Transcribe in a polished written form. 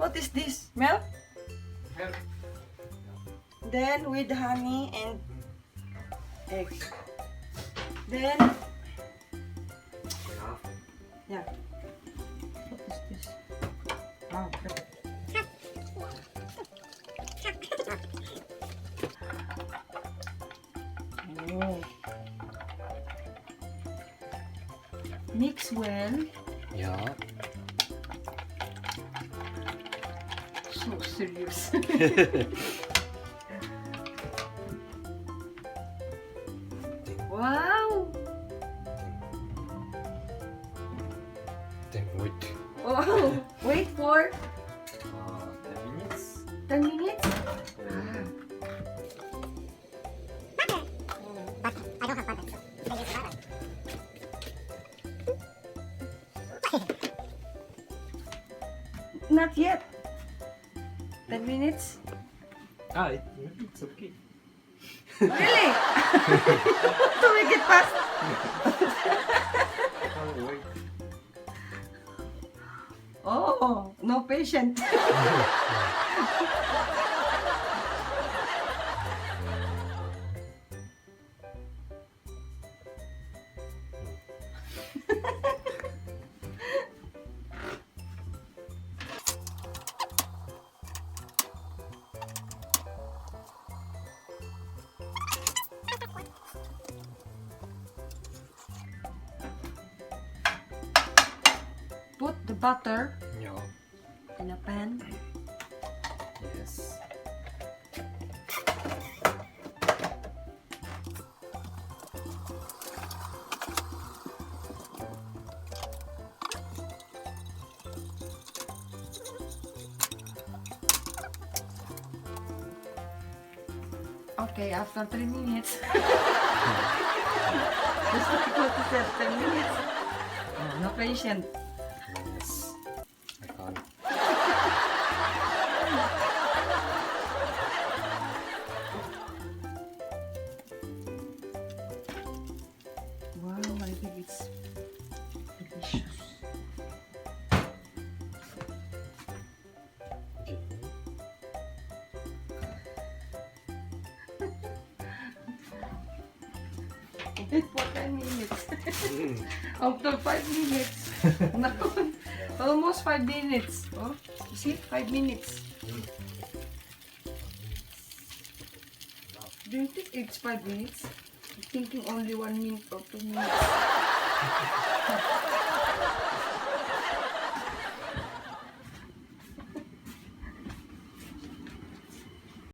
What is this? Milk? Milk. Then with honey and egg. Then, Enough. yeah. What is this? Oh, okay. Oh. Mix well. Yeah. So serious. Wow! Then wait. Oh, wait for 10 minutes. 10 minutes. Not yet. 10 minutes? It's okay. Really? To make it fast? Wait. Oh, no patient. Put the butter Yeah. in a pan. Yes. Okay, after 3 minutes. Just like what you said, 10 minutes. Oh, no patient. Yes. I can't. Wow, I think it's delicious. Okay. Wait for 10 minutes. After 5 minutes. No, almost 5 minutes. Oh, you see? 5 minutes. Do you think it's 5 minutes? I'm thinking only 1 minute or 2 minutes.